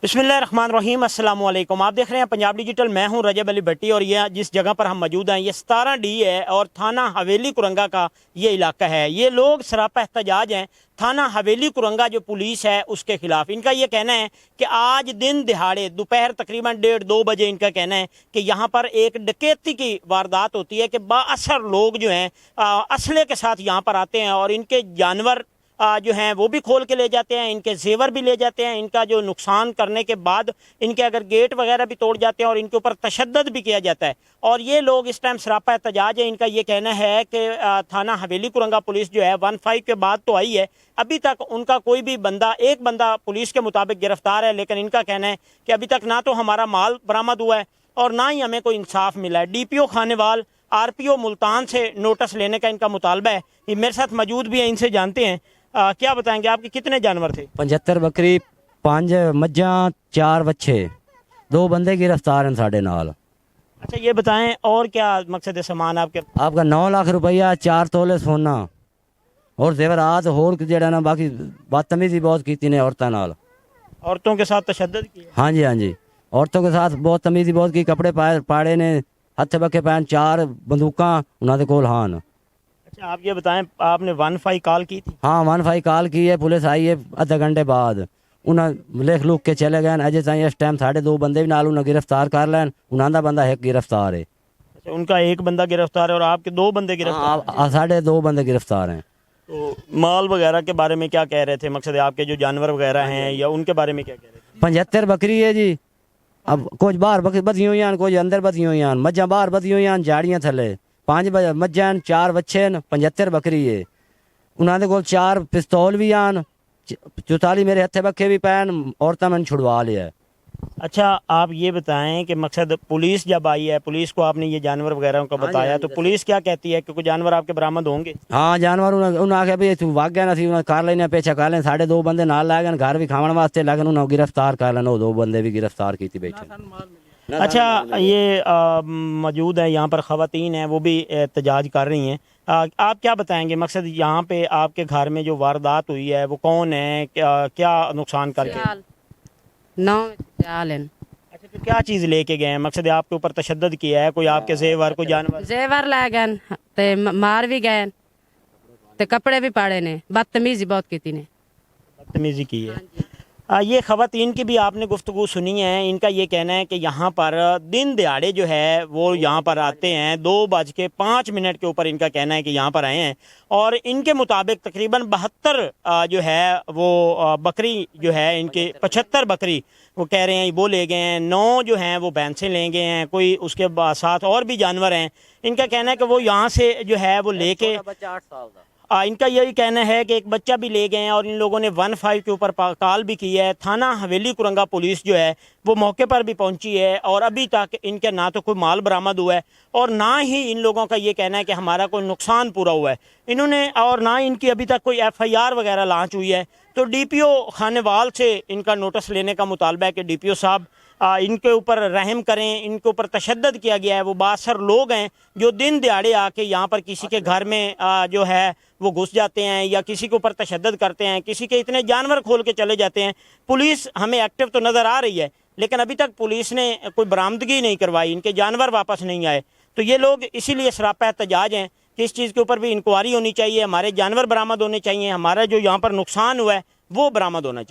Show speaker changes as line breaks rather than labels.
बिस्मिल्लाहिर्रहमानिर्रहीम अस्सलाम वालेकुम। आप देख रहे हैं पंजाब डिजिटल। मैं हूं रजब अली भट्टी और ये जिस जगह पर हम मौजूद हैं ये 17D है और थाना हवेली कुरंगा का ये इलाका है। ये लोग सरापा एहतजाज हैं थाना हवेली कुरंगा जो पुलिस है उसके खिलाफ। इनका ये कहना है कि आज दिन दिहाड़े दोपहर तकरीबन 1:30-2 बजे इनका कहना है कि यहाँ पर एक डकैती की वारदात होती है कि बाअसर लोग जो हैं असले के साथ यहाँ पर आते हैं और इनके जानवर जो हैं वो भी खोल के ले जाते हैं, इनके जेवर भी ले जाते हैं। इनका जो नुकसान करने के बाद इनके अगर गेट वगैरह भी तोड़ जाते हैं और इनके ऊपर तशद्दुद भी किया जाता है। और ये लोग इस टाइम सरापा एहतजाज है। इनका ये कहना है कि थाना हवेली कुरंगा पुलिस जो है 15 के बाद तो आई है, अभी तक उनका कोई भी बंदा, एक बंदा पुलिस के मुताबिक गिरफ्तार है, लेकिन इनका कहना है कि अभी तक ना तो हमारा माल बरामद हुआ है और ना ही हमें कोई इंसाफ मिला है। DPO खानेवाल RPO मुल्तान से नोटिस लेने का इनका मुतालबा है। ये मेरे साथ मौजूद भी है, इनसे जानते हैं। क्या बताएंगे, आपके कितने जानवर थे?
75 बकरी, 5 मज्जां, 4 बच्चे, 2 बंदे गिरफ्तार हैं साढ़े नाल।
अच्छा ये बताएं और क्या मकसद है सामान आपके?
आपका 9 लाख रुपया, 4 तोले सोना और जेवरात होर जेड़ा ना बाकी बदतमीजी बहुत की ने औरतों नाल।
औरतों के साथ तशद्दुद किया?
हाँ जी, हाँ जी, औरतों के साथ बहुत तमीजी बहुत की। कपड़े पाड़े ने, हथ बखे पैन, 4 बंदूकां उन्होंने कोल हान।
अच्छा आप ये बताएं, आपने 15 कॉल की थी?
हाँ 15 कॉल की है, पुलिस आई है आधे घंटे बाद। उन्हें लिख लुक के चले गए। अजय ताई इस टाइम साढ़े 2 बंदे भी नाल उन्हें गिरफ्तार कर लैन। उन्होंने बंदा एक गिरफ्तार है।
अच्छा उनका एक बंदा गिरफ्तार है और आपके 2 बंदे गिरफ्तार हैं?
साढ़े 2 बंदे गिरफ्तार हैं।
तो माल वगैरह के बारे में क्या कह रहे थे? मकसद है आपके जो जानवर वगैरह हैं या उनके बारे में क्या कह रहे थे?
75 बकरी है जी। अब कुछ बाहर बधी हुई हैं, कुछ अंदर बधी हुई हैं। मज्जां बाहर बधी हुई हैं झाड़ियां थले। 5 मज्जां, 4 बच्चे, 75 बकरी है। उन्होंने को 4 पिस्तौल भी आन, 44 मेरे हथे बखे भी पैन। औरतें मैंने छुड़वा लिया है।
अच्छा आप ये बताएं कि मकसद पुलिस जब आई है, पुलिस को आपने ये जानवर वगैरह का बताया तो पुलिस क्या कहती है कि कोई जानवर आपके बरामद होंगे?
हाँ जानवर उन्हें आख्या भी तू वग गया ना, उन्हें कर लेने पेछा कर लें। साढ़े 2 बंदे नाल लै गए घर भी खावन वास्ते, लेकिन उन्हें गिरफ्तार कर लेना। 2 बंदे भी गिरफ्तार की बैठे।
अच्छा ये मौजूद है यहाँ पर ख़वातीन हैं, वो भी एहतजाज कर रही हैं। आप क्या बताएंगे, मकसद यहाँ पे आपके घर में जो वारदात हुई है वो कौन है, क्या नुकसान करके?
9 चाल हैं।
अच्छा तो क्या चीज़ लेके गए हैं? मकसद है आपके ऊपर तशद्दुद किया है, कोई आपके जेवर, कोई जानवर?
जेवर लै गए ते मार भी गए ते कपड़े भी पाड़े ने, बदतमीजी बहुत की ने,
बदतमीजी की है। ये ख़वातीन की भी आपने गुफ्तगू सुनी है। इनका ये कहना है कि यहाँ पर दिन दिहाड़े जो है वो यहाँ पर आते हैं। 2:05 के ऊपर इनका कहना है कि यहाँ पर आए हैं और इनके मुताबिक तकरीबन 72 जो है वो बकरी जो है इनके 75 बकरी वो कह रहे हैं वो ले गए हैं। 9 जो हैं वो भैंसें ले गए हैं, कोई उसके साथ और भी जानवर हैं। इनका कहना है कि वो यहाँ से जो है वो लेके, इनका यही कहना है कि एक बच्चा भी ले गए हैं और इन लोगों ने 15 के ऊपर कॉल भी की है। थाना हवेली कुरंगा पुलिस जो है वो मौके पर भी पहुंची है और अभी तक इनके ना तो कोई माल बरामद हुआ है और ना ही इन लोगों का ये कहना है कि हमारा कोई नुकसान पूरा हुआ है इन्होंने, और ना इनकी अभी तक कोई FIR वगैरह लॉन्च हुई है। तो DPO खानेवाल से इनका नोटिस लेने का मुतालबा है कि DPO साहब इनके ऊपर रहम करें। इनके ऊपर तशद्दुद किया गया है। वो बासर लोग हैं जो दिन दिहाड़े आके यहाँ पर किसी के घर में जो है वो घुस जाते हैं या किसी के ऊपर तशद्दुद करते हैं, किसी के इतने जानवर खोल के चले जाते हैं। पुलिस हमें एक्टिव तो नज़र आ रही है लेकिन अभी तक पुलिस ने कोई बरामदगी नहीं करवाई, इनके जानवर वापस नहीं आए। तो ये लोग इसीलिए सरापा एहतजाज हैं कि इस चीज़ के ऊपर भी इंक्वायरी होनी चाहिए, हमारे जानवर बरामद होने चाहिए, हमारा जो यहाँ पर नुकसान हुआ है वो बरामद होना चाहिए।